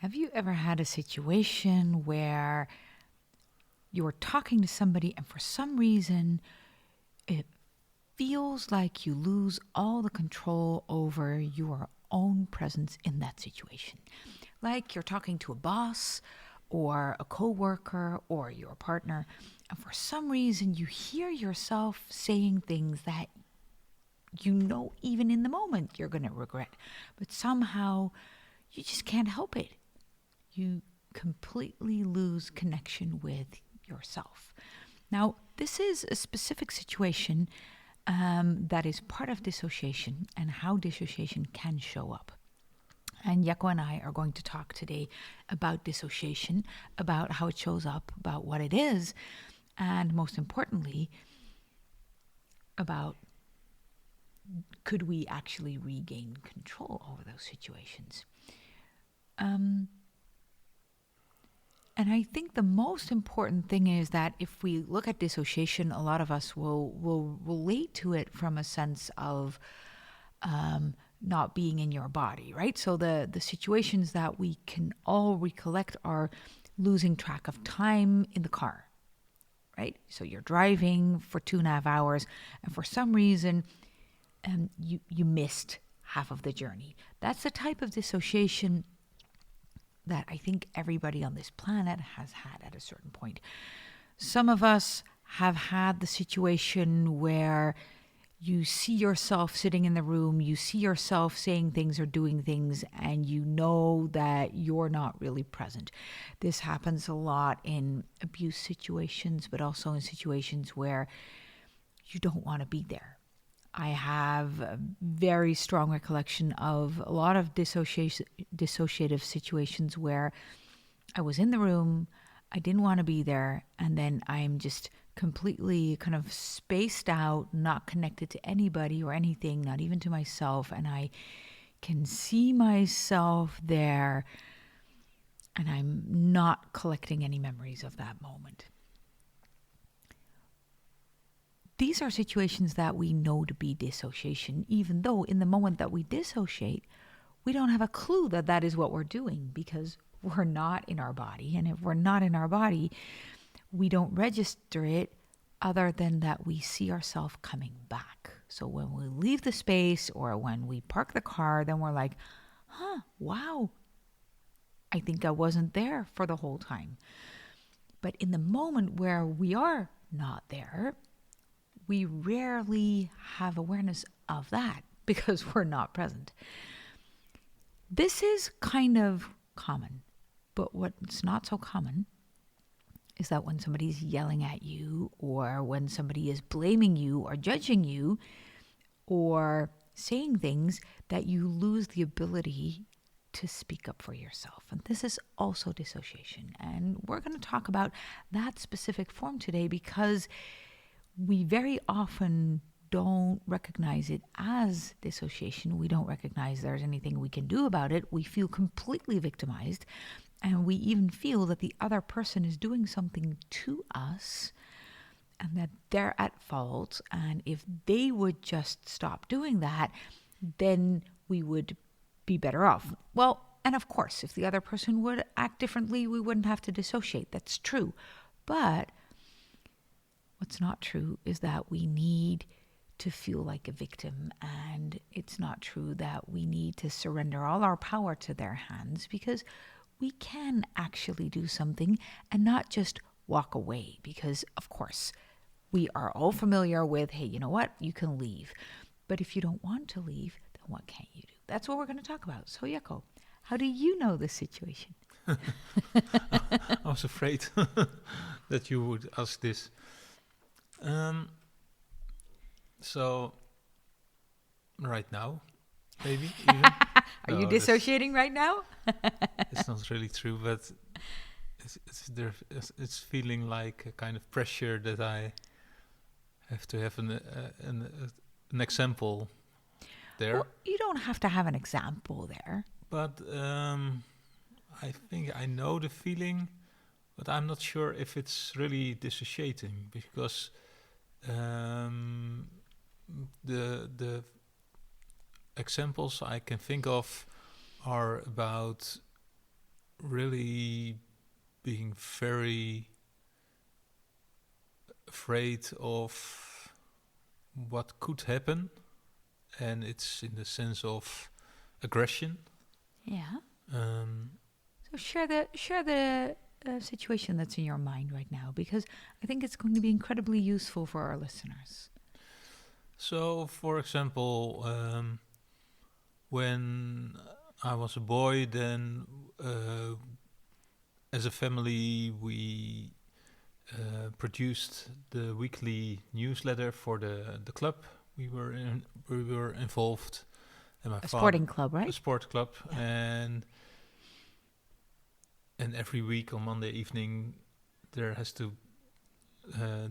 Have you ever had a situation where you were talking to somebody and for some reason it feels like you lose all the control over your own presence in that situation? Like you're talking to a boss or a coworker or your partner, and for some reason you hear yourself saying things that you know even in the moment you're going to regret, but somehow you just can't help it. You completely lose connection with yourself. Now, this is a specific situation that is part of dissociation and how dissociation can show up. And Jakko and I are going to talk today about dissociation, about how it shows up, about what it is, and most importantly, about could we actually regain control over those situations. And I think the most important thing is that if we look at dissociation, a lot of us will relate to it from a sense of not being in your body, right? So the situations that we can all recollect are losing track of time in the car, right? So you're driving for 2.5 hours and for some reason you missed half of the journey. That's the type of dissociation that I think everybody on this planet has had at a certain point. Some of us have had the situation where you see yourself sitting in the room, you see yourself saying things or doing things, and you know that you're not really present. This happens a lot in abuse situations, but also in situations where you don't want to be there. I have a very strong recollection of a lot of dissociative situations where I was in the room, I didn't want to be there, and then I'm just completely kind of spaced out, not connected to anybody or anything, not even to myself, and I can see myself there, and I'm not collecting any memories of that moment. These are situations that we know to be dissociation, even though in the moment that we dissociate, we don't have a clue that that is what we're doing because we're not in our body. And if we're not in our body, we don't register it other than that we see ourselves coming back. So when we leave the space or when we park the car, then we're like, wow, I think I wasn't there for the whole time. But in the moment where we are not there, we rarely have awareness of that because we're not present. This is kind of common, but what's not so common is that when somebody's yelling at you or when somebody is blaming you or judging you or saying things, that you lose the ability to speak up for yourself. And this is also dissociation. And we're going to talk about that specific form today because we very often don't recognize it as dissociation. We don't recognize there's anything we can do about it. We feel completely victimized, and we even feel that the other person is doing something to us and that they're at fault. And if they would just stop doing that, then we would be better off. Well, and of course, if the other person would act differently, we wouldn't have to dissociate. That's true. But what's not true is that we need to feel like a victim, and it's not true that we need to surrender all our power to their hands, because we can actually do something and not just walk away, because of course we are all familiar with, hey, you know what, you can leave. But if you don't want to leave, then what can you do? That's what we're going to talk about. So Jakko, how do you know this situation? I was afraid that you would ask this. So right now, maybe even. Are you dissociating right now? It's not really true, but it's feeling like a kind of pressure that I have to have an example there. Well, you don't have to have an example there. But I think I know the feeling, but I'm not sure if it's really dissociating, because the examples I can think of are about really being very afraid of what could happen, and it's in the sense of aggression. Yeah. Um, So share the situation that's in your mind right now, because I think it's going to be incredibly useful for our listeners. so, for example, when I was a boy, then as a family we produced the weekly newsletter for the club we were involved, and my A father, sporting club, a right? sport club, Yeah. and every week on Monday evening there has to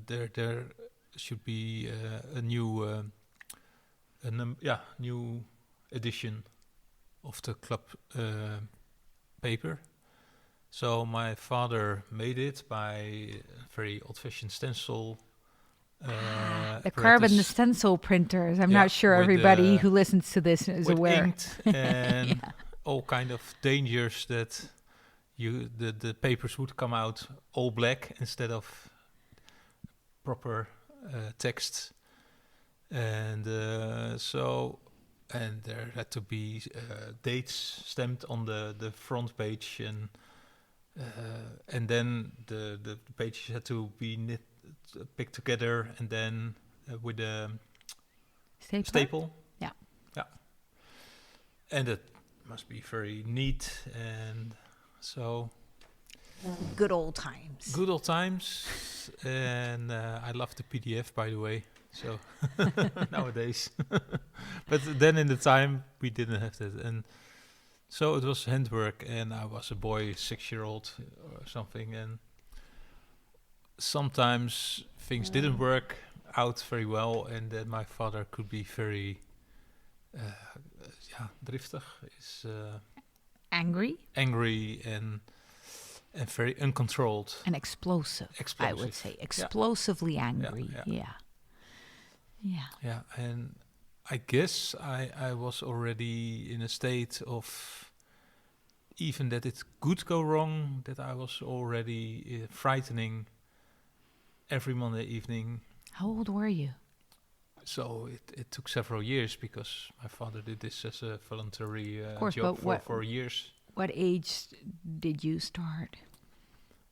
there should be a new new edition of the club paper. So my father made it by a very old-fashioned stencil. The carbon, the apparatus. stencil printers. I'm Yeah, not sure with, everybody who listens to this is with aware. inked and all kind of dangers that the papers would come out all black instead of proper text, and and there had to be dates stamped on the front page, and then the pages had to be picked together, and then with a staple. Yeah. And it must be very neat, and so Good old times. good old times. And I love the PDF, by the way. So nowadays, but then in the time we didn't have that, and so it was handwork, and I was a boy, 6-year-old or something, and sometimes things didn't work out very well, and then my father could be very driftig, is angry and very uncontrolled And explosive, I would Explosive. say. Explosively angry. yeah. Yeah. And I guess I was already in a state of, even that it could go wrong, that I was already frightening every Monday evening. How old were you? So it took several years, because my father did this as a voluntary course, job but for years. What age did you start?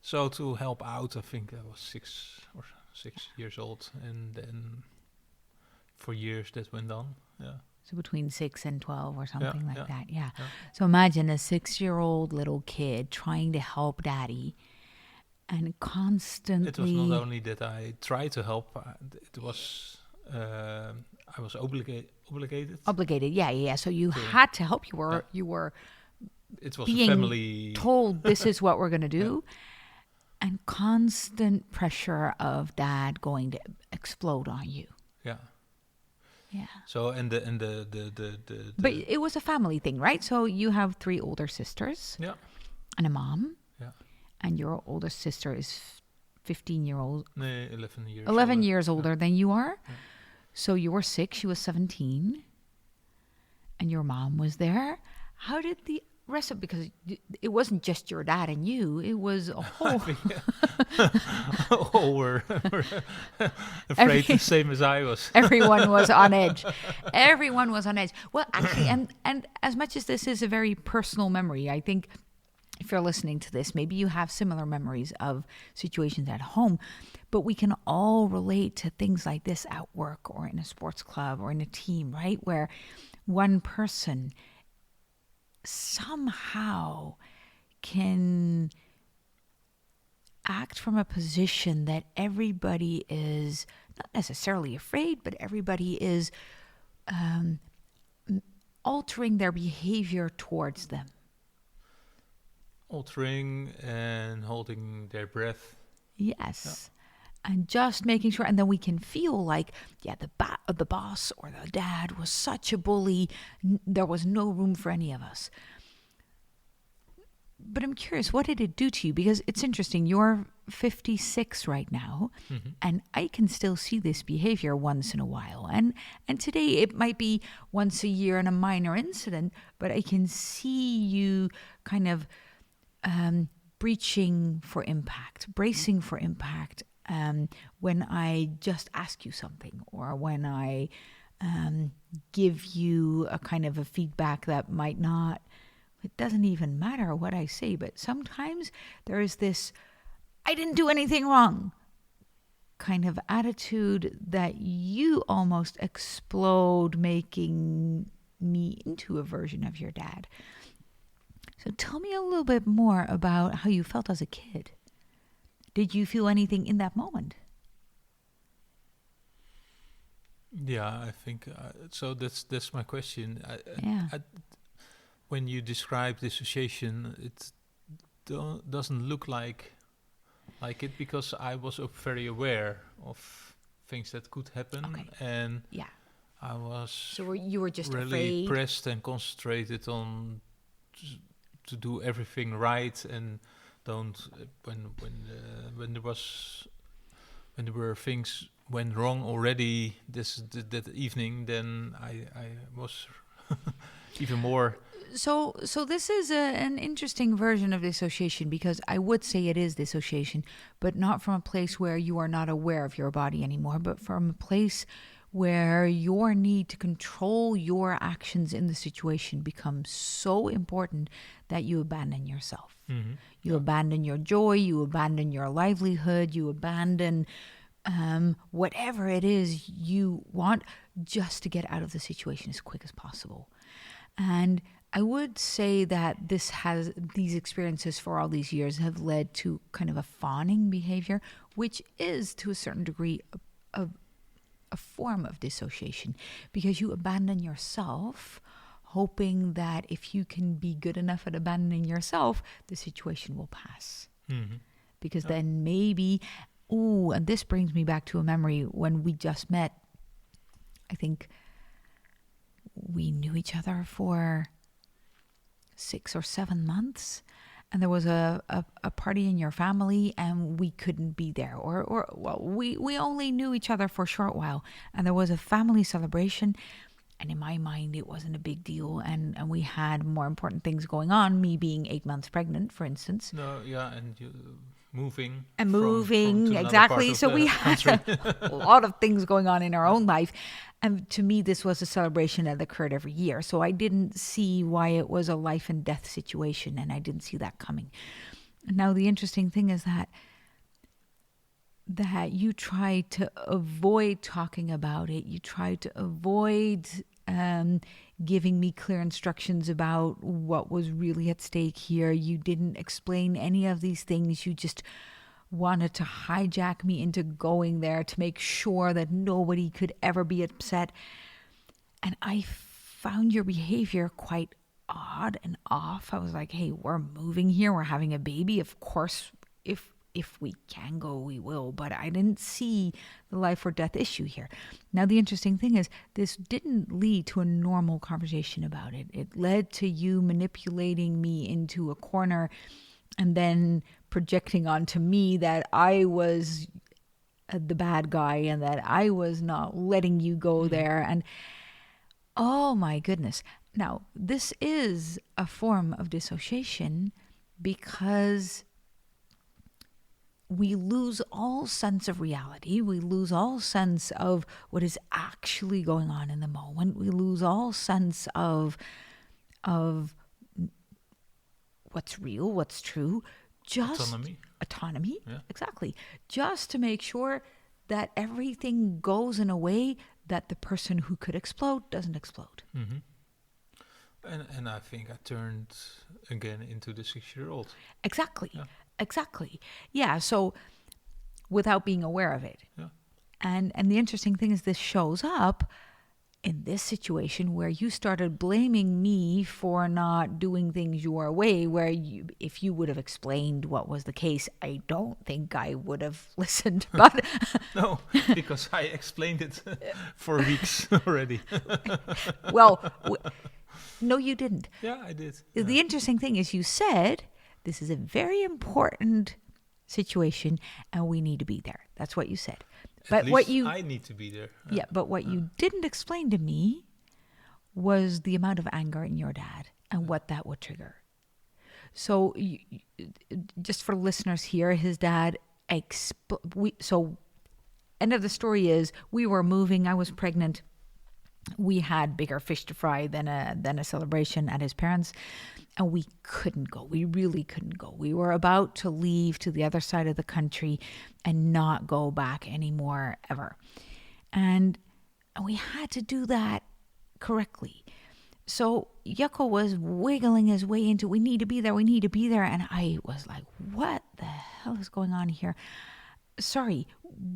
So to help out, I think I was 6 years old, and then for years that went on. Yeah. So between 6 and 12 or something like yeah, that. Yeah. yeah. So imagine a 6-year-old little kid trying to help daddy and constantly. It was not only that I tried to help; it was I was obligated. Obligated, yeah. So you To- had to help. You were It was being a family. told this is what we're going to do, and constant pressure of dad going to explode on you. Yeah. Yeah. So and the But it was a family thing, right? So you have 3 older sisters yeah, and a mom, yeah. and your older sister is 15-year-old, No, 11 years. 11 older. years older than you are. Yeah. So you were 6, she was 17, and your mom was there. How did the rest of, because it wasn't just your dad and you, it was a whole. All were afraid the same as I was. Everyone was on edge. Everyone was on edge. Well, actually, and as much as this is a very personal memory, I think if you're listening to this, maybe you have similar memories of situations at home, but we can all relate to things like this at work or in a sports club or in a team, right? Where one person somehow can act from a position that everybody is not necessarily afraid, but everybody is altering their behavior towards them. Altering and holding their breath. Yes. And just making sure, and then we can feel like, yeah, the boss or the dad was such a bully. There was no room for any of us. But I'm curious, what did it do to you? Because it's interesting. You're 56 right now, and I can still see this behavior once in a while. And today it might be once a year and a minor incident, but I can see you kind of breaching for impact, bracing for impact, when I just ask you something, or when I give you a kind of a feedback that might not, it doesn't even matter what I say, but sometimes there is this, I didn't do anything wrong kind of attitude that you almost explode, making me into a version of your dad. So tell me a little bit more about how you felt as a kid. Did you feel anything in that moment? Yeah, I think so. That's my question. Yeah. When you describe dissociation, it doesn't look like it, because I was very aware of things that could happen, Okay. and Yeah. I was So you were just really afraid. pressed and concentrated on to do everything right, and don't when there were things went wrong already that evening, then I was even more. So this is an interesting version of dissociation, because I would say it is dissociation, but not from a place where you are not aware of your body anymore, but from a place where your need to control your actions in the situation becomes so important that you abandon yourself. Mm-hmm. You abandon your joy, you abandon your livelihood, you abandon whatever it is you want, just to get out of the situation as quick as possible. And I would say that these experiences for all these years have led to kind of a fawning behavior, which is to a certain degree a form of dissociation, because you abandon yourself, hoping that if you can be good enough at abandoning yourself, the situation will pass. Mm-hmm. Because then maybe, and this brings me back to a memory when we just met. I think we knew each other for 6 or 7 months, and there was a party in your family, and we couldn't be there, or we only knew each other for a short while, and there was a family celebration, and in my mind it wasn't a big deal, and we had more important things going on, me being 8 months pregnant, for instance. No, yeah, and you moving And from moving, to exactly. another So part of we the had country. a lot of things going on in our own life. And to me, this was a celebration that occurred every year. So I didn't see why it was a life and death situation, and I didn't see that coming. Now, the interesting thing is that you try to avoid talking about it. You try to avoid giving me clear instructions about what was really at stake here. You didn't explain any of these things. You just wanted to hijack me into going there to make sure that nobody could ever be upset. And I found your behavior quite odd and off. I was like, hey, we're moving here. We're having a baby. Of course, if we can go, we will. But I didn't see the life or death issue here. Now, the interesting thing is this didn't lead to a normal conversation about it. It led to you manipulating me into a corner and then projecting onto me that I was the bad guy and that I was not letting you go there. And oh my goodness. Now, this is a form of dissociation because we lose all sense of reality. We lose all sense of what is actually going on in the moment. We lose all sense of what's real, what's true. Just autonomy. Yeah. Exactly. Just to make sure that everything goes in a way that the person who could explode doesn't explode. Mm-hmm. And I think I turned again into the 6-year-old. Exactly. Yeah. Exactly. Yeah. So without being aware of it. Yeah. And the interesting thing is this shows up in this situation where you started blaming me for not doing things your way, where if you would have explained what was the case, I don't think I would have listened. But no, because I explained it for weeks already. Well, no, you didn't. Yeah, I did. The interesting thing is you said, this is a very important situation and we need to be there. That's what you said. But what I need to be there. Yeah, but what you didn't explain to me was the amount of anger in your dad and what that would trigger. So just for listeners here, his dad, so end of the story is we were moving. I was pregnant. We had bigger fish to fry than a celebration at his parents', and we couldn't go. We really couldn't go. We were about to leave to the other side of the country and not go back anymore ever. And we had to do that correctly. So Jakko was wiggling his way into, we need to be there. And I was like, what the hell is going on here? Sorry,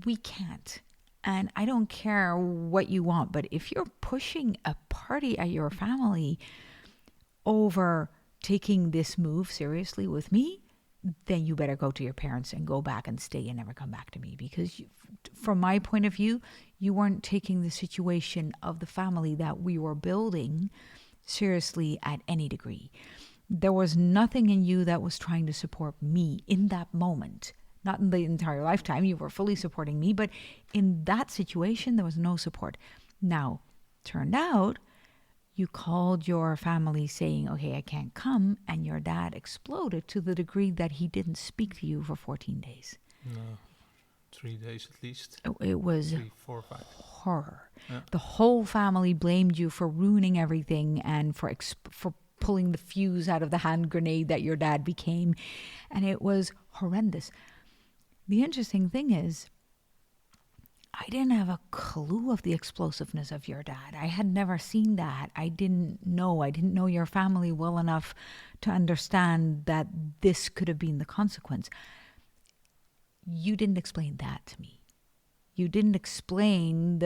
we can't. And I don't care what you want, but if you're pushing a party at your family over taking this move seriously with me, then you better go to your parents and go back and stay and never come back to me. Because from my point of view, you weren't taking the situation of the family that we were building seriously at any degree. There was nothing in you that was trying to support me in that moment. Not in the entire lifetime, you were fully supporting me, but in that situation, there was no support. Now, turned out, you called your family saying, okay, I can't come, and your dad exploded to the degree that he didn't speak to you for 14 days. No, 3 days at least. It was 3, 4, 5. Horror. Yeah. The whole family blamed you for ruining everything and for pulling the fuse out of the hand grenade that your dad became, and it was horrendous. The interesting thing is, I didn't have a clue of the explosiveness of your dad. I had never seen that. I didn't know your family well enough to understand that this could have been the consequence. You didn't explain that to me. You didn't explain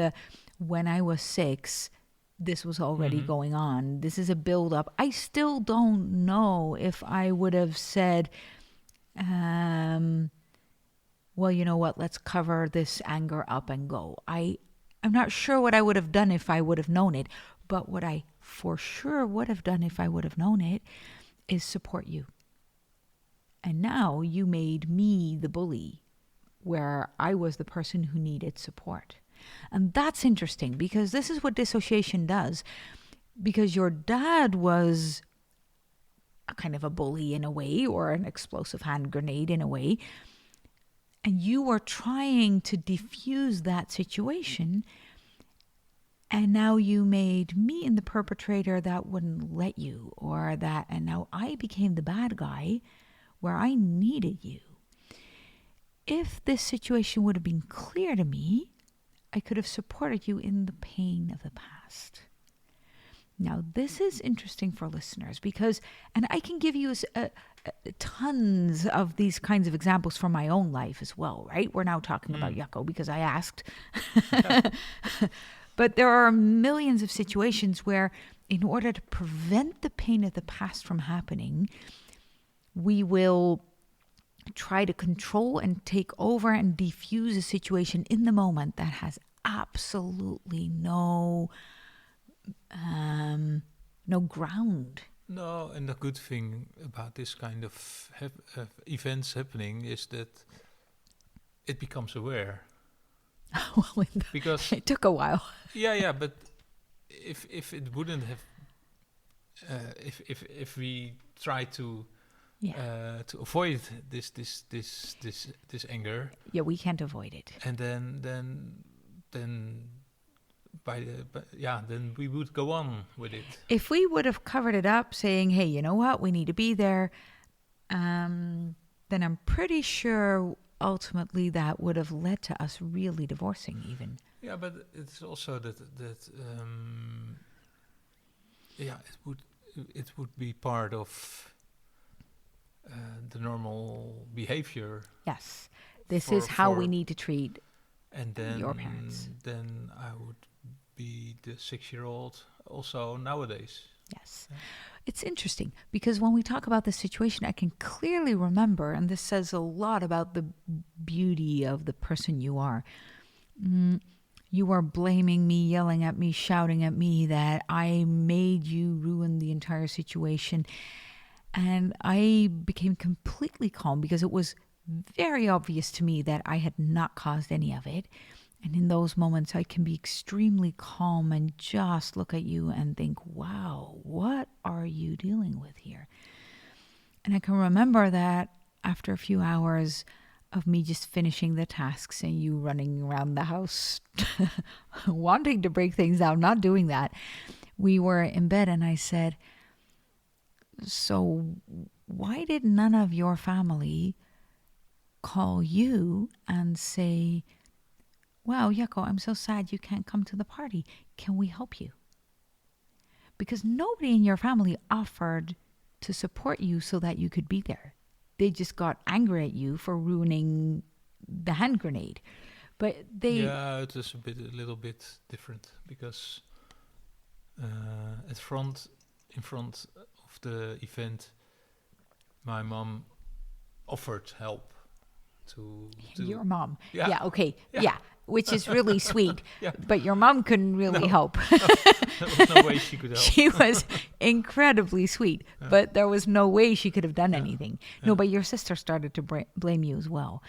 when I was 6, this was already going on. This is a build-up. I still don't know if I would have said, well, you know what, let's cover this anger up and go. I'm not sure what I would have done if I would have known it, but what I for sure would have done if I would have known it is support you. And now you made me the bully, where I was the person who needed support. And that's interesting, because this is what dissociation does. Because your dad was a kind of a bully in a way, or an explosive hand grenade in a way, and you were trying to defuse that situation, and now you made me the perpetrator that wouldn't let you, and now I became the bad guy where I needed you. If this situation would have been clear to me, I could have supported you in the pain of the past. Now, this is interesting for listeners because, and I can give you tons of these kinds of examples from my own life as well, right? We're now talking about Jakko because I asked. But there are millions of situations where, in order to prevent the pain of the past from happening, we will try to control and take over and defuse a situation in the moment that has absolutely no ground. No, and the good thing about this kind of events happening is that it becomes aware. Well, because it took a while. Yeah, but if it wouldn't have, if we try to avoid this anger, we can't avoid it. and then we would go on with it. If we would have covered it up saying, hey, you know what, we need to be there, then I'm pretty sure ultimately that would have led to us really divorcing even. Yeah, but it's also that it would be part of the normal behavior. Yes, this is how we need to treat and then your parents. Then I would be the 6-year-old also nowadays. Yes. It's interesting because when we talk about this situation, I can clearly remember, and this says a lot about the beauty of the person you are. You were blaming me, yelling at me, shouting at me that I made you ruin the entire situation. And I became completely calm because it was very obvious to me that I had not caused any of it. And in those moments, I can be extremely calm and just look at you and think, wow, what are you dealing with here? And I can remember that after a few hours of me just finishing the tasks and you running around the house, wanting to break things down, not doing that, we were in bed and I said, so why did none of your family call you and say, wow, Jakko, I'm so sad you can't come to the party. Can we help you? Because nobody in your family offered to support you so that you could be there. They just got angry at you for ruining the hand grenade. But they... Yeah, it is a little bit different because in front of the event, my mom offered help to Your mom. Yeah. Yeah, okay. Yeah. Yeah. Which is really sweet. Yeah. But your mom couldn't really help. There was no way she could help. She was incredibly sweet, but there was no way she could have done anything. No, but your sister started to blame you as well.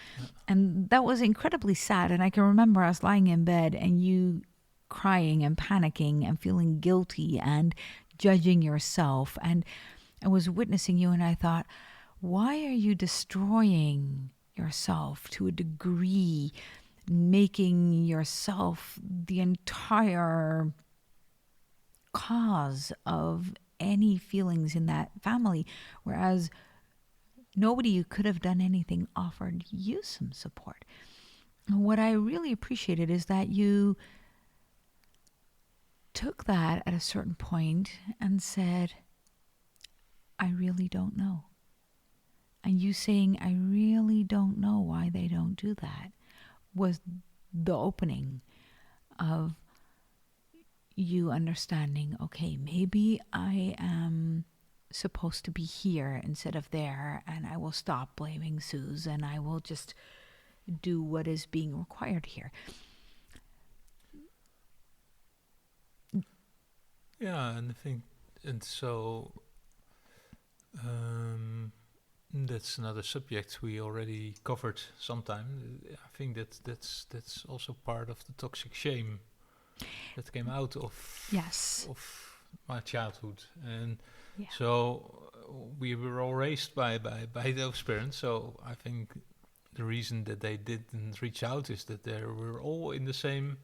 And that was incredibly sad. And I can remember us lying in bed and you crying and panicking and feeling guilty and judging yourself. And I was witnessing you and I thought, why are you destroying yourself to a degree, making yourself the entire cause of any feelings in that family, whereas nobody who could have done anything offered you some support. And what I really appreciated is that you took that at a certain point and said, I really don't know. And you saying, I really don't know why they don't do that, was the opening of you understanding, okay, maybe I am supposed to be here instead of there, and I will stop blaming Suze and I will just do what is being required here. Yeah, and I think, and so that's another subject we already covered sometime. I think that's also part of the toxic shame that came out of my childhood, and so we were all raised by those parents. So I think the reason that they didn't reach out is that they were all in the same.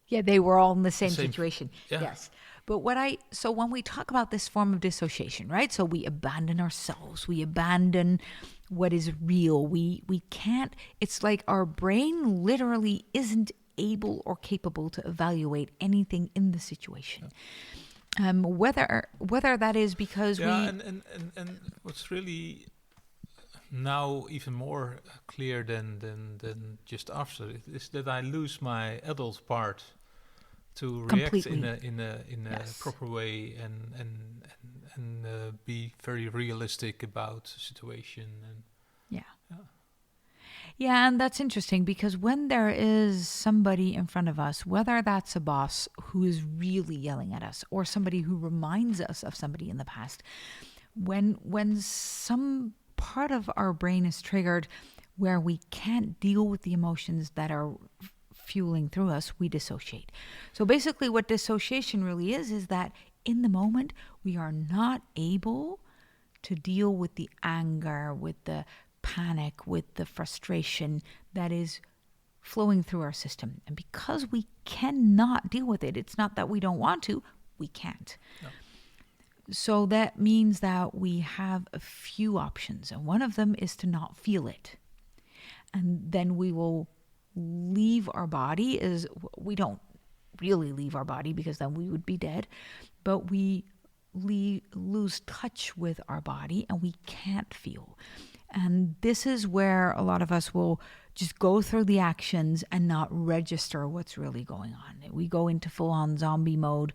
Yeah, they were all in the same situation. Yeah. Yes. But when we talk about this form of dissociation, right? So we abandon ourselves, we abandon what is real. We can't, it's like our brain literally isn't able or capable to evaluate anything in the situation. Whether that is because and what's really now even more clear than just after it is that I lose my adult part to react in a proper way and be very realistic about the situation. And yeah, and that's interesting because when there is somebody in front of us, whether that's a boss who is really yelling at us or somebody who reminds us of somebody in the past, when some part of our brain is triggered where we can't deal with the emotions that are fueling through us, we dissociate. So basically what dissociation really is that in the moment we are not able to deal with the anger, with the panic, with the frustration that is flowing through our system. And because we cannot deal with it, it's not that we don't want to, we can't. No. So that means that we have a few options, and one of them is to not feel it. And then we will leave our body. We don't really leave our body because then we would be dead, but we lose touch with our body and we can't feel. And this is where a lot of us will just go through the actions and not register what's really going on. We go into full-on zombie mode.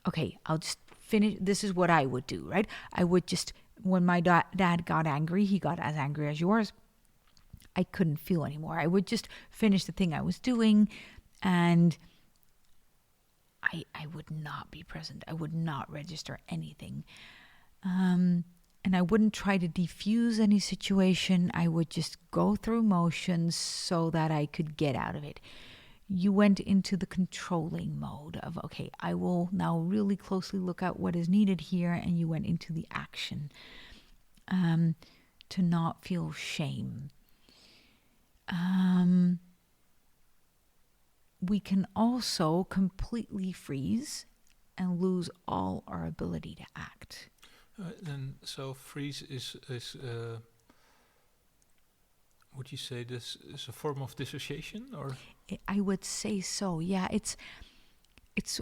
Okay, I'll just finish. This is what I would do, right? I would just, when my dad got angry, he got as angry as yours. I couldn't feel anymore. I would just finish the thing I was doing and I would not be present. I would not register anything. And I wouldn't try to defuse any situation. I would just go through motions so that I could get out of it. You went into the controlling mode of, okay, I will now really closely look at what is needed here, and you went into the action. to not feel shame. We can also completely freeze and lose all our ability to act. And so freeze is would you say this is a form of dissociation, or? I would say so. Yeah, it's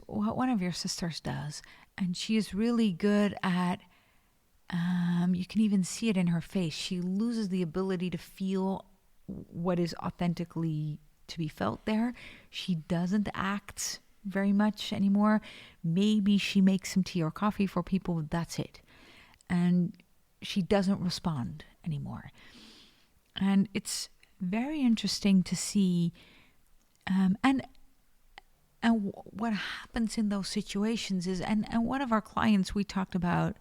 what one of your sisters does, and she is really good at. You can even see it in her face. She loses the ability to feel what is authentically to be felt there. She doesn't act very much anymore. Maybe she makes some tea or coffee for people. That's it. And she doesn't respond anymore. And it's very interesting to see. And what happens in those situations is, and one of our clients we talked about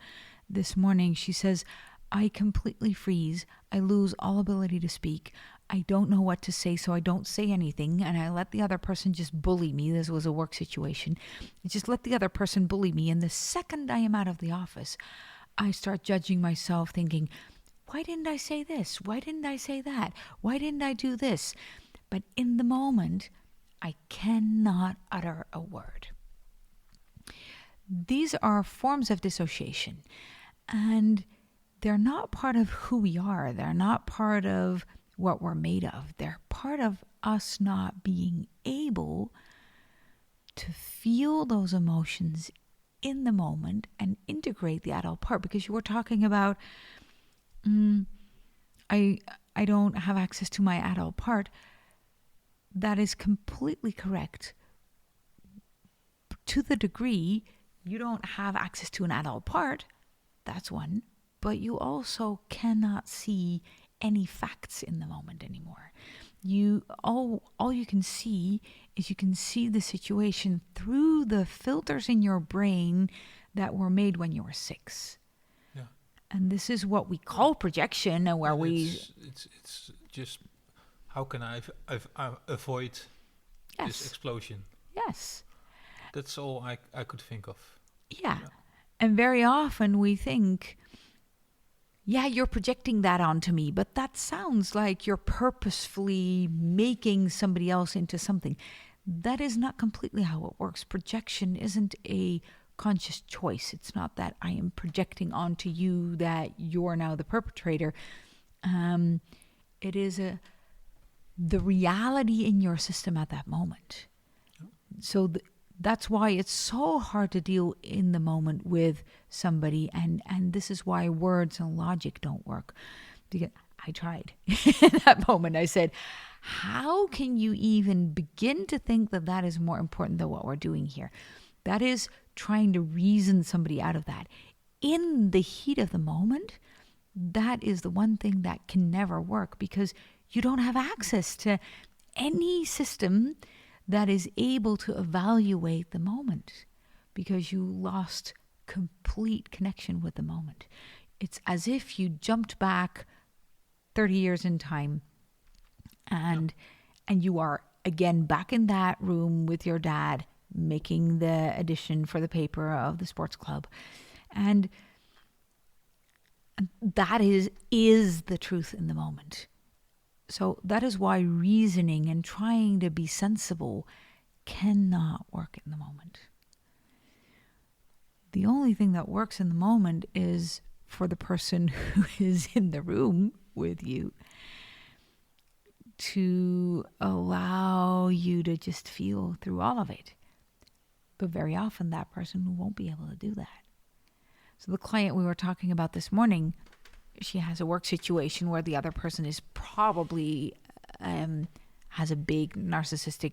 this morning, she says, I completely freeze. I lose all ability to speak. I don't know what to say, so I don't say anything, and I let the other person just bully me. This was a work situation. I just let the other person bully me, and the second I am out of the office, I start judging myself, thinking, why didn't I say this? Why didn't I say that? Why didn't I do this? But in the moment, I cannot utter a word. These are forms of dissociation, and they're not part of who we are. They're not part of what we're made of. They're part of us not being able to feel those emotions in the moment and integrate the adult part. Because you were talking about, I don't have access to my adult part. That is completely correct. To the degree you don't have access to an adult part, that's one, but you also cannot see any facts in the moment anymore. All you can see is you can see the situation through the filters in your brain that were made when you were 6. Yeah. And this is what we call projection, and where it's just how can I avoid this explosion? Yes. That's all I could think of. Yeah. And very often we think, yeah, you're projecting that onto me, but that sounds like you're purposefully making somebody else into something. That is not completely how it works. Projection isn't a conscious choice. It's not that I am projecting onto you that you're now the perpetrator. It is the reality in your system at that moment. So that's why it's so hard to deal in the moment with somebody, and this is why words and logic don't work. Because I tried in that moment. I said, how can you even begin to think that that is more important than what we're doing here? That is trying to reason somebody out of that. In the heat of the moment, that is the one thing that can never work, because you don't have access to any system that is able to evaluate the moment, because you lost complete connection with the moment. It's as if you jumped back 30 years in time and you are again back in that room with your dad making the edition for the paper of the sports club. And that is the truth in the moment. So that is why reasoning and trying to be sensible cannot work in the moment. The only thing that works in the moment is for the person who is in the room with you to allow you to just feel through all of it. But very often that person won't be able to do that. So the client we were talking about this morning, she has a work situation where the other person is probably has a big narcissistic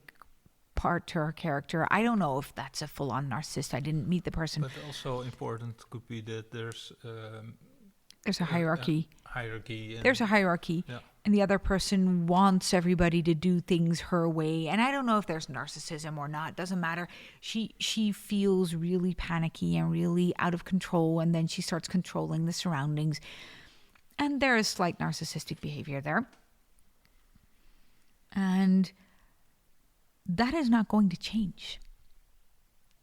part to her character. I don't know if that's a full-on narcissist. I didn't meet the person. But also important could be that there's a hierarchy. There's a hierarchy. Yeah. And the other person wants everybody to do things her way. And I don't know if there's narcissism or not. It doesn't matter. She feels really panicky and really out of control. And then she starts controlling the surroundings. And there is slight narcissistic behavior there. And that is not going to change.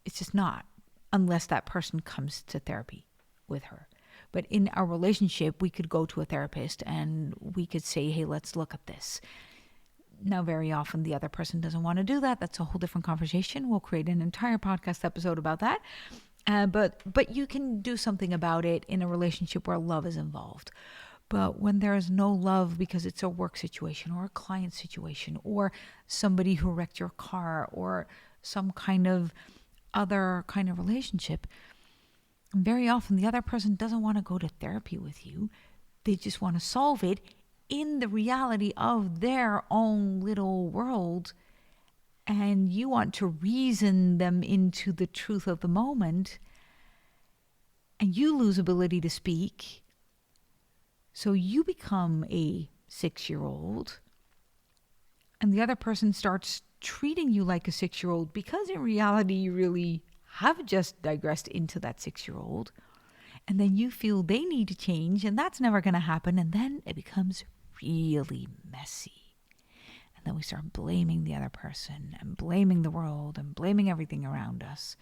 It's just not, unless that person comes to therapy with her. But in our relationship, we could go to a therapist and we could say, hey, let's look at this. Now, very often the other person doesn't want to do that. That's a whole different conversation. We'll create an entire podcast episode about that. But you can do something about it in a relationship where love is involved. But when there is no love because it's a work situation or a client situation or somebody who wrecked your car or some kind of other kind of relationship, very often the other person doesn't want to go to therapy with you. They just want to solve it in the reality of their own little world. And you want to reason them into the truth of the moment. And you lose ability to speak. So you become a 6-year-old. And the other person starts treating you like a 6-year-old because in reality you really have just digressed into that 6-year-old. And then you feel they need to change and that's never going to happen. And then it becomes really messy. And then we start blaming the other person and blaming the world and blaming everything around us.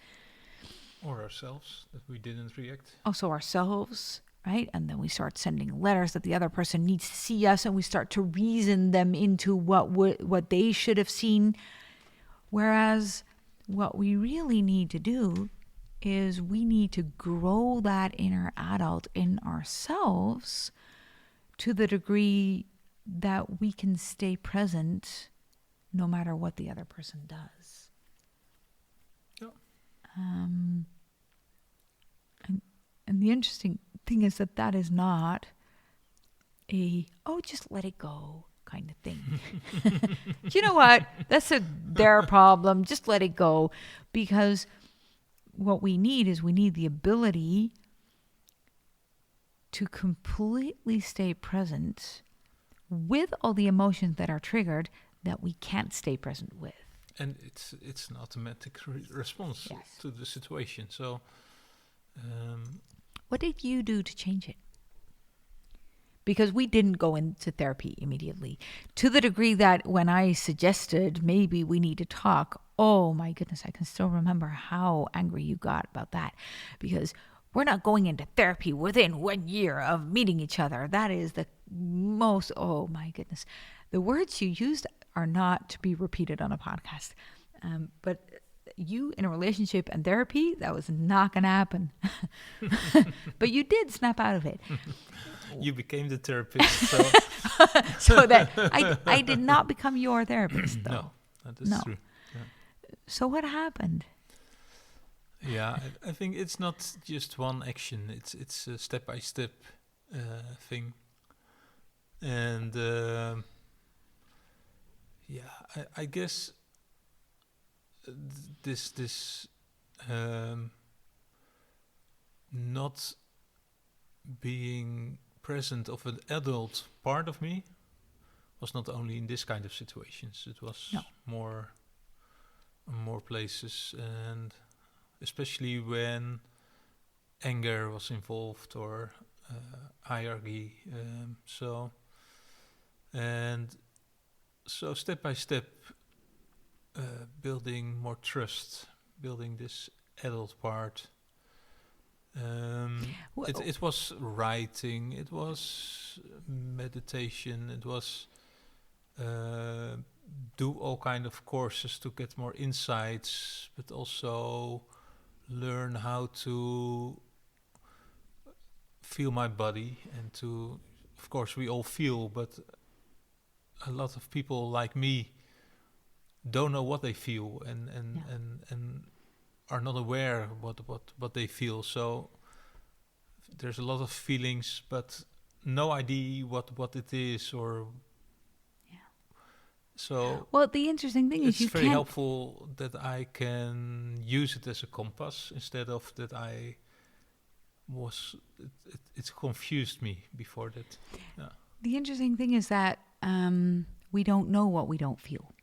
Or ourselves, that we didn't react. Also ourselves, right? And then we start sending letters that the other person needs to see us and we start to reason them into what they should have seen. Whereas what we really need to do is we need to grow that inner adult in ourselves to the degree that we can stay present no matter what the other person does. Yeah. And the interesting thing is that is not a, just let it go kind of thing. You know what? That's their problem. Just let it go. Because what we need is we need the ability to completely stay present with all the emotions that are triggered that we can't stay present with. And it's an automatic response to the situation. So, what did you do to change it? Because we didn't go into therapy immediately. To the degree that when I suggested maybe we need to talk, oh my goodness, I can still remember how angry you got about that. Because we're not going into therapy within 1 year of meeting each other. That is the most, oh my goodness. The words you used are not to be repeated on a podcast. But you in a relationship and therapy, that was not going to happen. But you did snap out of it. You became the therapist. So, so that I did not become your therapist, though. No, that is true. Yeah. So what happened? Yeah, I think it's not just one action. It's a step-by-step thing. And I guess this not being present of an adult part of me was not only in this kind of situations. It was more places, and especially when anger was involved or hierarchy. So step by step, building more trust, building this adult part. It was writing, it was meditation, it was do all kind of courses to get more insights, but also learn how to feel my body and to, of course, we all feel, but a lot of people like me don't know what they feel and are not aware what they feel. So there's a lot of feelings, but no idea what it is or. So well, the interesting thing is it's very helpful that I can use it as a compass instead of that I was. It confused me before that. Yeah. The interesting thing is that we don't know what we don't feel.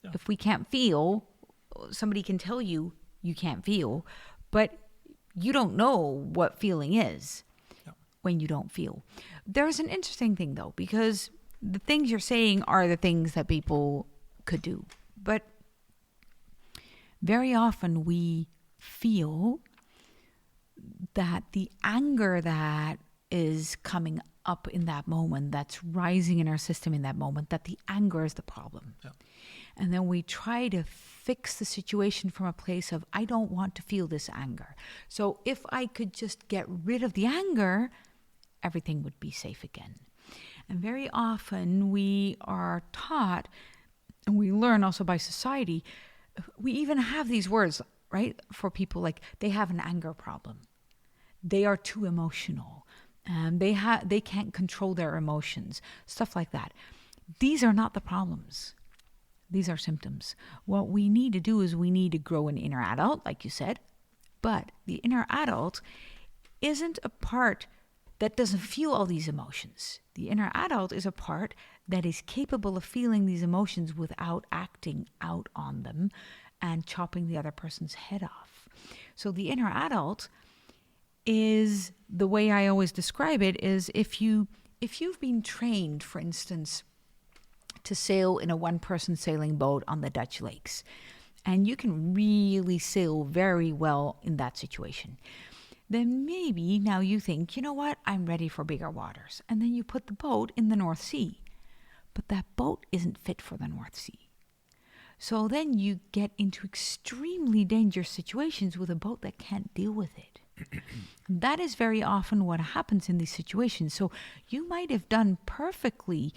Yeah. If we can't feel, somebody can tell you can't feel, but you don't know what feeling is when you don't feel. There's an interesting thing though, because the things you're saying are the things that people could do. But very often we feel that the anger that is coming up in that moment, that's rising in our system in that moment, that the anger is the problem. Yeah. And then we try to fix the situation from a place of, I don't want to feel this anger. So if I could just get rid of the anger, everything would be safe again. And very often we are taught, and we learn also by society, we even have these words, right, for people like they have an anger problem. They are too emotional. They can't control their emotions, stuff like that. These are not the problems. These are symptoms. What we need to do is we need to grow an inner adult, like you said, but the inner adult isn't a part that doesn't feel all these emotions. The inner adult is a part that is capable of feeling these emotions without acting out on them and chopping the other person's head off. So the inner adult is, the way I always describe it, is if you've been trained, for instance, to sail in a one-person sailing boat on the Dutch lakes, and you can really sail very well in that situation, then maybe now you think, you know what, I'm ready for bigger waters. And then you put the boat in the North Sea. But that boat isn't fit for the North Sea. So then you get into extremely dangerous situations with a boat that can't deal with it. That is very often what happens in these situations. So you might have done perfectly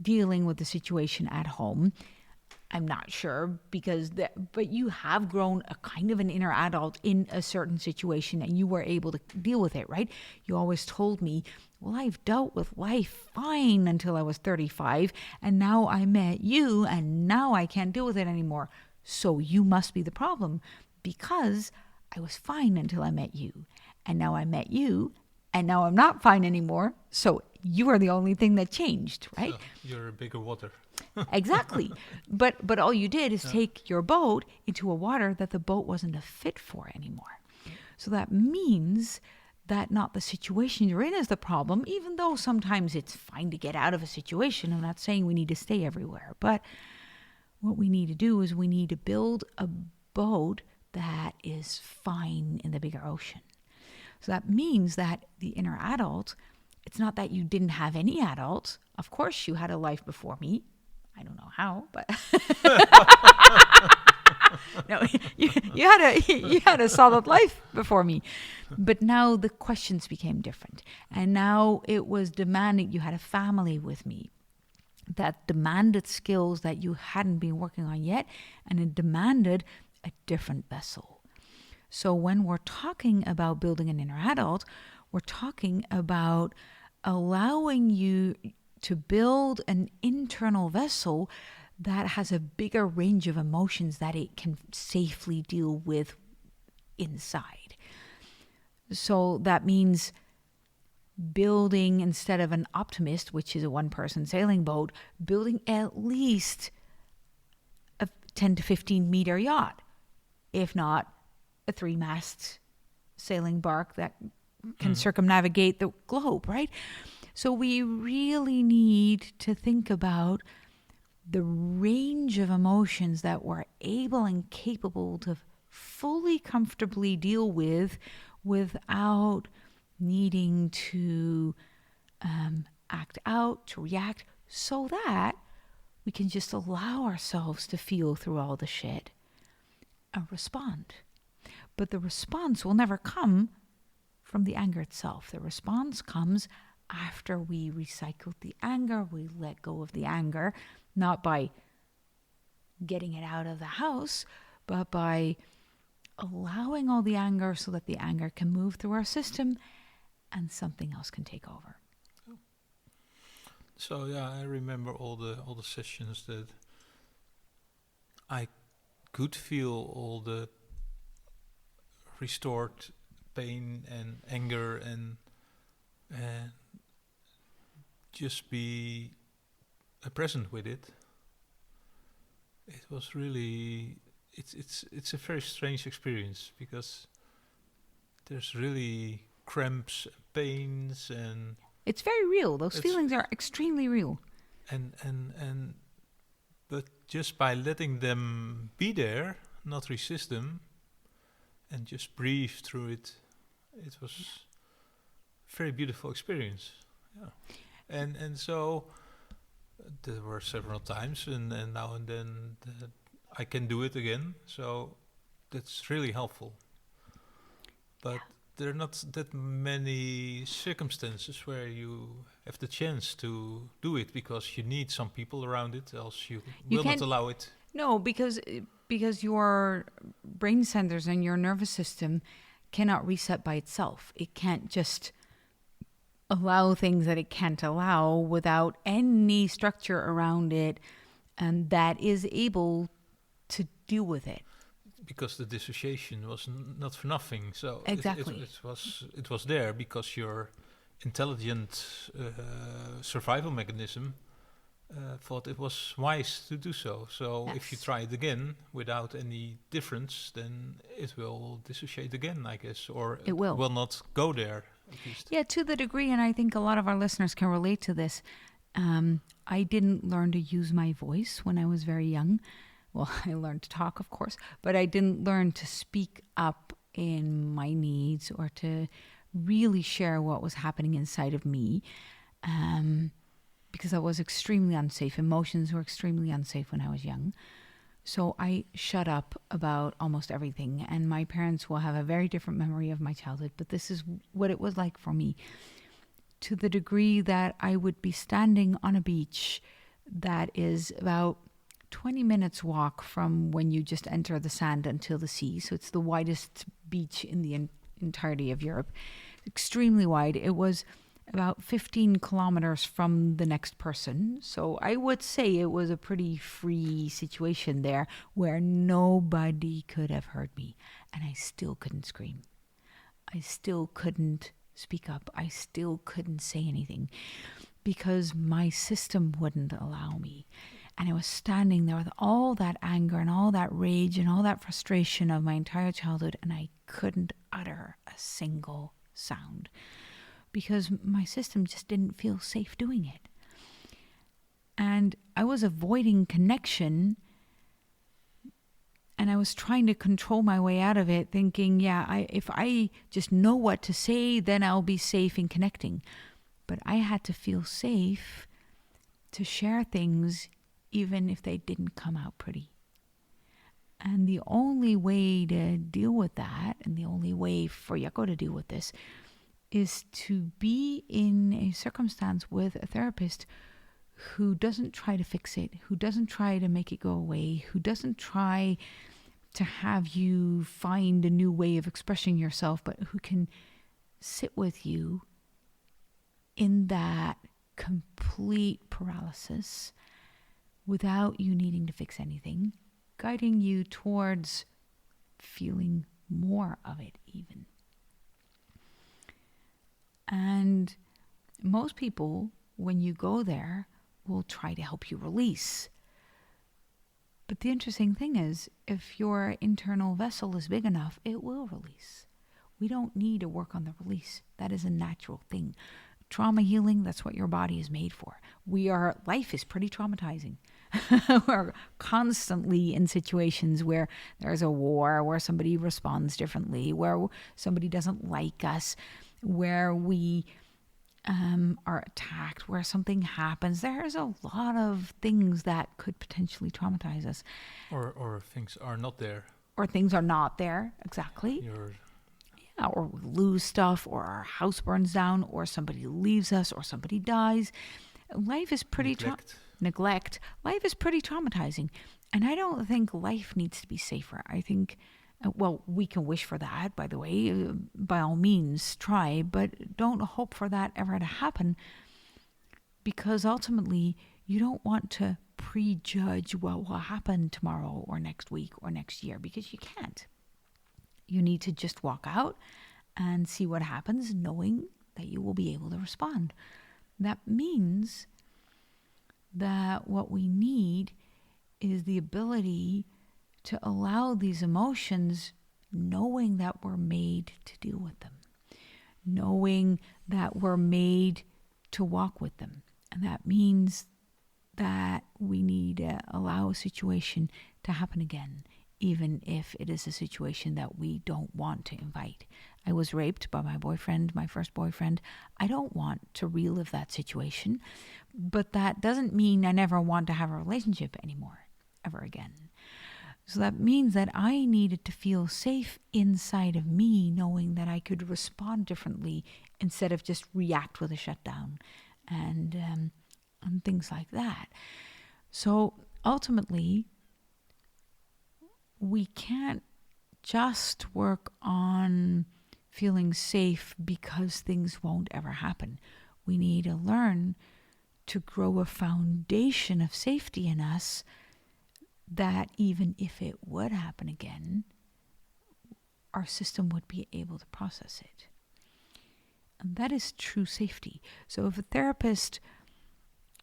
dealing with the situation at home. I'm not sure, but you have grown a kind of an inner adult in a certain situation and you were able to deal with it, right? You always told me, well, I've dealt with life fine until I was 35 and now I met you and now I can't deal with it anymore. So you must be the problem because I was fine until I met you. And now I met you and now I'm not fine anymore. So you are the only thing that changed, right? So you're a bigger water. Exactly. But all you did is take your boat into a water that the boat wasn't a fit for anymore. So that means that not the situation you're in is the problem, even though sometimes it's fine to get out of a situation. I'm not saying we need to stay everywhere. But what we need to do is we need to build a boat that is fine in the bigger ocean. So that means that the inner adult, it's not that you didn't have any adults. Of course you had a life before me. I don't know how, but no, you had a solid life before me. But now the questions became different. And now it was demanding, you had a family with me that demanded skills that you hadn't been working on yet, and it demanded a different vessel. So when we're talking about building an inner adult, we're talking about allowing you to build an internal vessel that has a bigger range of emotions that it can safely deal with inside. So that means building, instead of an optimist, which is a one-person sailing boat, building at least a 10 to 15 meter yacht, if not a 3-mast sailing bark that can circumnavigate the globe, right? So we really need to think about the range of emotions that we're able and capable to fully comfortably deal with without needing to act out, to react, so that we can just allow ourselves to feel through all the shit and respond. But the response will never come from the anger itself. The response comes after we recycled the anger, we let go of the anger, not by getting it out of the house, but by allowing all the anger so that the anger can move through our system and something else can take over. So yeah, I remember all the sessions that I could feel all the restored pain and anger and just be present with it. It was really, it's a very strange experience because there's really cramps, pains, and it's very real. Those feelings are extremely real. And but just by letting them be there, not resist them, and just breathe through it It was a very beautiful experience. Yeah. And so there were several times, and now and then I can do it again. So that's really helpful. But there are not that many circumstances where you have the chance to do it because you need some people around it, else you will not can't- allow it. No, because your brain centers and your nervous system cannot reset by itself. It can't just allow things that it can't allow without any structure around it, and that is able to deal with it. Because the dissociation was not for nothing. So Exactly. it was there because your intelligent survival mechanism thought it was wise to do so. So if you Yes. try it again without any difference, then it will dissociate again, I guess, or It will. not go there at least. Yeah, to the degree, and I think a lot of our listeners can relate to this. I didn't learn to use my voice when I was very young. Well, I learned to talk, of course, but I didn't learn to speak up in my needs or to really share what was happening inside of me, because I was extremely unsafe. Emotions were extremely unsafe when I was young. So I shut up about almost everything, and my parents will have a very different memory of my childhood, but this is what it was like for me. To the degree that I would be standing on a beach that is about 20 minutes walk from when you just enter the sand until the sea. So it's the widest beach in the entirety of Europe. Extremely wide. It was about 15 kilometers from the next person. So I would say it was a pretty free situation there where nobody could have heard me. And I still couldn't scream. I still couldn't speak up. I still couldn't say anything because my system wouldn't allow me. And I was standing there with all that anger and all that rage and all that frustration of my entire childhood, and I couldn't utter a single sound because my system just didn't feel safe doing it. And I was avoiding connection, and I was trying to control my way out of it, thinking, if I just know what to say, then I'll be safe in connecting. But I had to feel safe to share things even if they didn't come out pretty. And the only way to deal with that, and the only way for Jakko to deal with this, is to be in a circumstance with a therapist who doesn't try to fix it, who doesn't try to make it go away, who doesn't try to have you find a new way of expressing yourself, but who can sit with you in that complete paralysis without you needing to fix anything, guiding you towards feeling more of it even. And most people, when you go there, will try to help you release. But the interesting thing is, if your internal vessel is big enough, it will release. We don't need to work on the release. That is a natural thing. Trauma healing, that's what your body is made for. Life is pretty traumatizing. We're constantly in situations where there's a war, where somebody responds differently, where somebody doesn't like us, where we are attacked, where something happens. There's a lot of things that could potentially traumatize us. Or things are not there. Or things are not there, exactly. Or we lose stuff, or our house burns down, or somebody leaves us, or somebody dies. Life is pretty neglect. Life is pretty traumatizing. And I don't think life needs to be safer. I think, we can wish for that, by the way. By all means, try, but don't hope for that ever to happen, because ultimately you don't want to prejudge what will happen tomorrow or next week or next year, because you can't. You need to just walk out and see what happens, knowing that you will be able to respond. That means that what we need is the ability to allow these emotions, knowing that we're made to deal with them, knowing that we're made to walk with them. And that means that we need to allow a situation to happen again even if it is a situation that we don't want to invite. I was raped by my boyfriend, my first boyfriend. I don't want to relive that situation, but that doesn't mean I never want to have a relationship anymore, ever again. So that means that I needed to feel safe inside of me, knowing that I could respond differently instead of just react with a shutdown and things like that. So ultimately, we can't just work on feeling safe because things won't ever happen. We need to learn to grow a foundation of safety in us that even if it would happen again, our system would be able to process it. And that is true safety. So if a therapist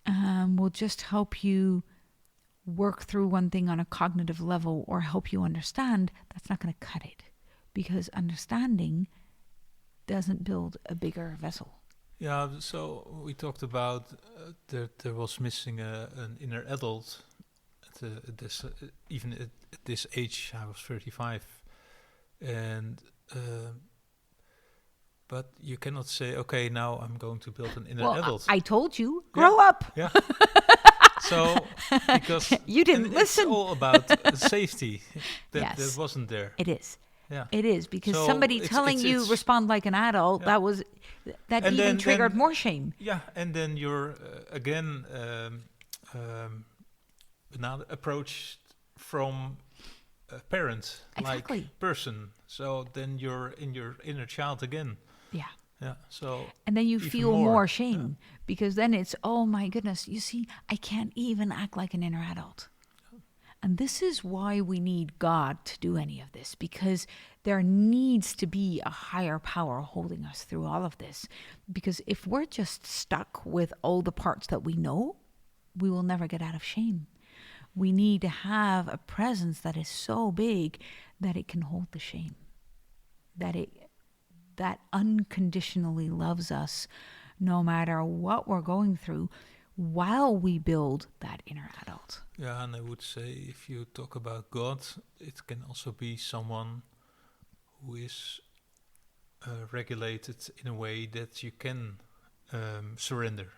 will just help you work through one thing on a cognitive level or help you understand, that's not going to cut it, because understanding doesn't build a bigger vessel. Yeah, so we talked about that there was missing an inner adult. Even at this age, I was 35, and but you cannot say, okay, now I'm going to build an inner adult. I told you, grow up. Yeah. So because you didn't listen. It's all about safety. That wasn't there. It is. Yeah. It is, because somebody telling you respond like an adult, that even triggered more shame. Yeah, and then you're again now approached from a parent like person. So then you're in your inner child again. Yeah. Yeah. So and then you feel more shame because then it's, oh my goodness, you see, I can't even act like an inner adult. And this is why we need God to do any of this, because there needs to be a higher power holding us through all of this. Because if we're just stuck with all the parts that we know, we will never get out of shame. We need to have a presence that is so big that it can hold the shame, that unconditionally loves us no matter what we're going through, while we build that inner adult. Yeah, and I would say if you talk about God, it can also be someone who is regulated in a way that you can surrender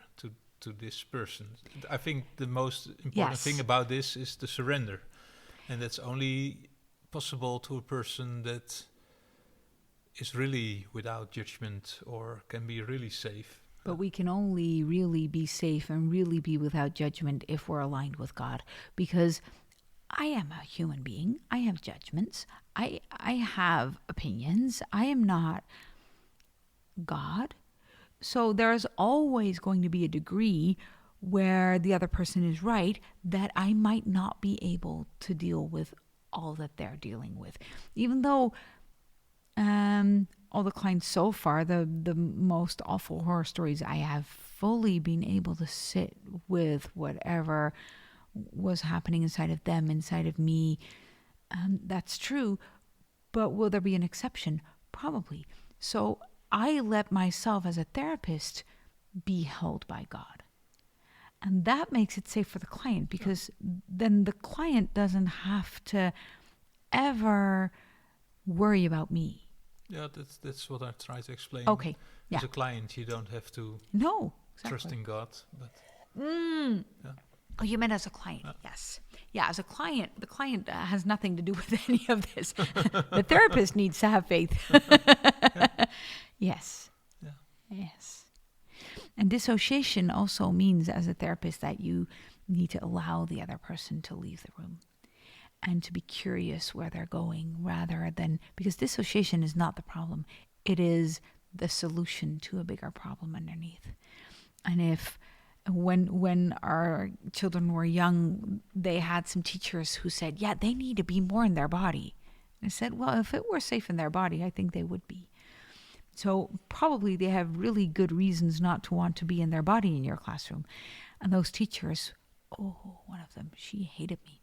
to this person. I think the most important thing about this is the surrender. And that's only possible to a person that is really without judgment or can be really safe. But we can only really be safe and really be without judgment if we're aligned with God. Because I am a human being. I have judgments. I have opinions. I am not God. So there's always going to be a degree where the other person is right that I might not be able to deal with all that they're dealing with. Even though all the clients so far, the most awful horror stories, I have fully been able to sit with whatever was happening inside of them, inside of me. That's true. But will there be an exception? Probably. So I let myself as a therapist be held by God. And that makes it safe for the client, because then the client doesn't have to ever worry about me. Yeah, that's what I try to explain. Okay. Yeah. As a client, you don't have to trust in God. But Oh, you meant as a client? Yes. Yeah, as a client, the client has nothing to do with any of this. The therapist needs to have faith. Yes. Yeah. Yes. And dissociation also means, as a therapist, that you need to allow the other person to leave the room and to be curious where they're going, rather than, because dissociation is not the problem. It is the solution to a bigger problem underneath. And if when our children were young, they had some teachers who said, yeah, they need to be more in their body. And I said, well, if it were safe in their body, I think they would be. So probably they have really good reasons not to want to be in their body in your classroom. And those teachers, one of them, she hated me.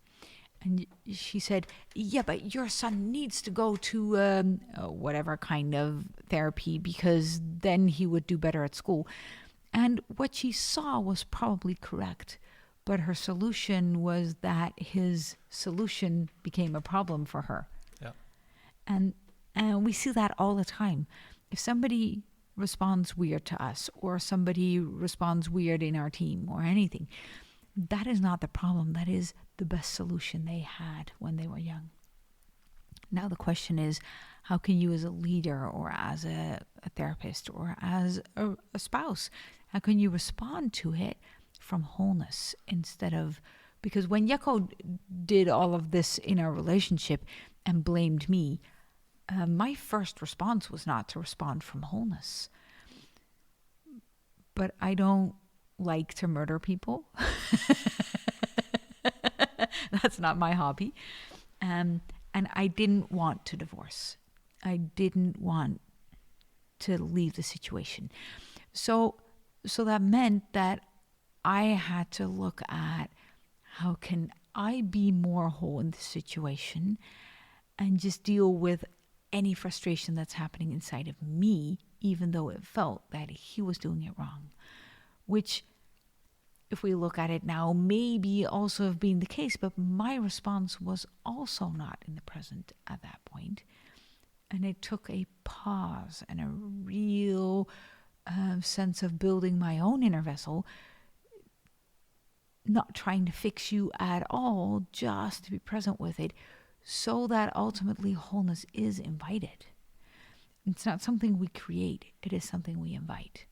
And she said, yeah, but your son needs to go to whatever kind of therapy, because then he would do better at school. And what she saw was probably correct. but her solution was that his solution became a problem for her. Yeah. And we see that all the time. If somebody responds weird to us, or somebody responds weird in our team or anything, that is not the problem. That is the best solution they had when they were young. Now the question is, how can you as a leader or as a therapist or as a spouse, how can you respond to it from wholeness instead of, because when Jakko did all of this in our relationship and blamed me, my first response was not to respond from wholeness. But I don't like to murder people. That's not my hobby. And I didn't want to divorce. I didn't want to leave the situation. So that meant that I had to look at how can I be more whole in this situation and just deal with any frustration that's happening inside of me, even though it felt that he was doing it wrong, which, if we look at it now, maybe also have been the case, but my response was also not in the present at that point. And it took a pause and a real sense of building my own inner vessel, not trying to fix you at all, just to be present with it, so that ultimately wholeness is invited. It's not something we create, it is something we invite.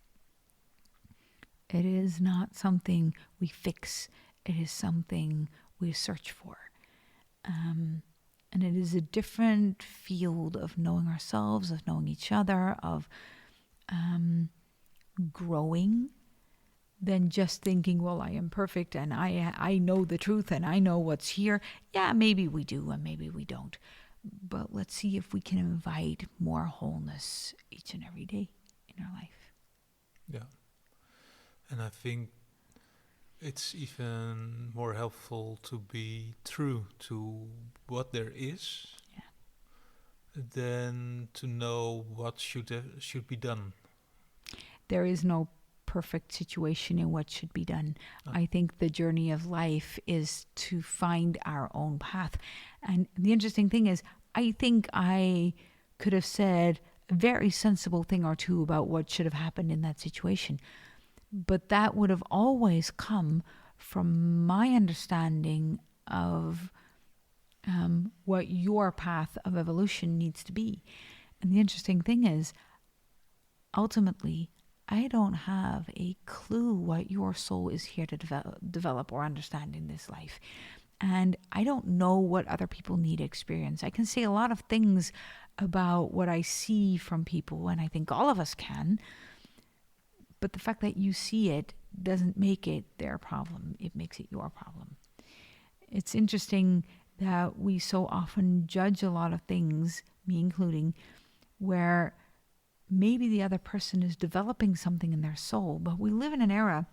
It is not something we fix, it is something we search for. And it is a different field of knowing ourselves, of knowing each other, of growing, than just thinking, well, I am perfect and I know the truth and I know what's here. Yeah, maybe we do and maybe we don't. But let's see if we can invite more wholeness each and every day in our life. Yeah. And I think it's even more helpful to be true to what there is, than to know what should be done. There is no perfect situation in what should be done. I think the journey of life is to find our own path. And the interesting thing is, I think I could have said a very sensible thing or two about what should have happened in that situation. But that would have always come from my understanding of what your path of evolution needs to be. And the interesting thing is, ultimately, I don't have a clue what your soul is here to develop or understand in this life. And I don't know what other people need to experience. I can say a lot of things about what I see from people, and I think all of us can. But the fact that you see it doesn't make it their problem. It makes it your problem. It's interesting that we so often judge a lot of things, me including, where maybe the other person is developing something in their soul, but we live in an era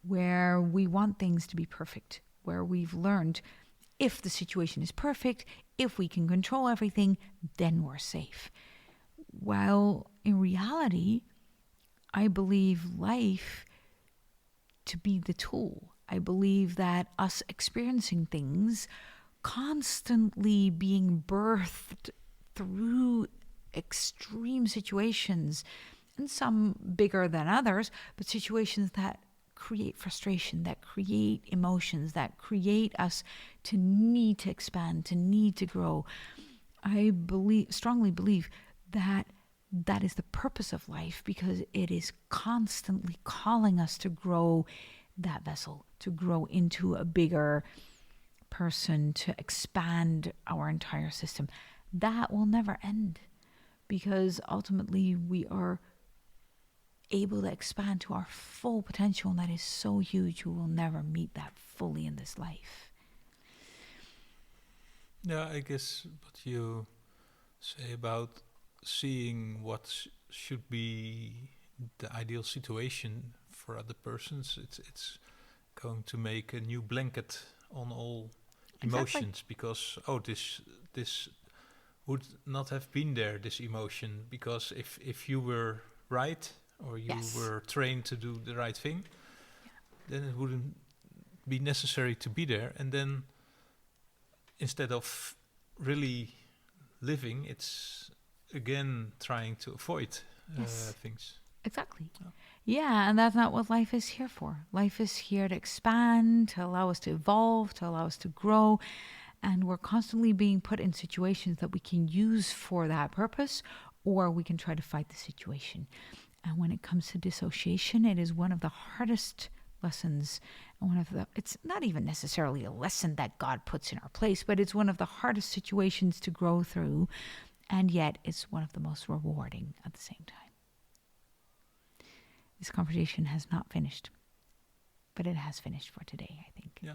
where we want things to be perfect, where we've learned if the situation is perfect, if we can control everything, then we're safe. While in reality, I believe life to be the tool. I believe that us experiencing things, constantly being birthed through extreme situations, and some bigger than others, but situations that create frustration, that create emotions, that create us to need to expand, to need to grow. I strongly believe that that is the purpose of life, because it is constantly calling us to grow that vessel, to grow into a bigger person, to expand our entire system. That will never end, because ultimately we are able to expand to our full potential, and that is so huge. We will never meet that fully in this life. Yeah, I guess what you say about seeing what should be the ideal situation for other persons, it's going to make a new blanket on all emotions. Exactly. Because this would not have been there, this emotion, because if you were right, or you were trained to do the right thing, then it wouldn't be necessary to be there. And then instead of really living, it's again trying to avoid things. Exactly. Yeah, and that's not what life is here for. Life is here to expand, to allow us to evolve, to allow us to grow. And we're constantly being put in situations that we can use for that purpose, or we can try to fight the situation. And when it comes to dissociation, it is one of the hardest lessons. And it's not even necessarily a lesson that God puts in our place, but it's one of the hardest situations to grow through. And yet it's one of the most rewarding at the same time. This conversation has not finished, but it has finished for today, I think. Yeah.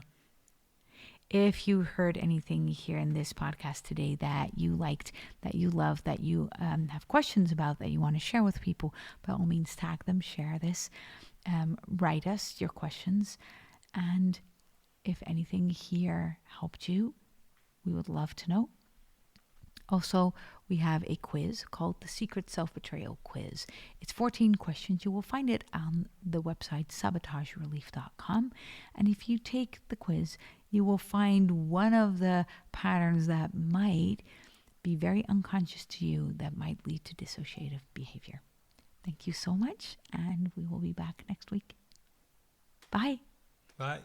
If you heard anything here in this podcast today that you liked, that you love, that you have questions about, that you want to share with people, by all means, tag them, share this, write us your questions. And if anything here helped you, we would love to know. Also, we have a quiz called the Secret Self-Betrayal Quiz. It's 14 questions. You will find it on the website sabotagerelief.com. And if you take the quiz, you will find one of the patterns that might be very unconscious to you that might lead to dissociative behavior. Thank you so much, and we will be back next week. Bye. Bye.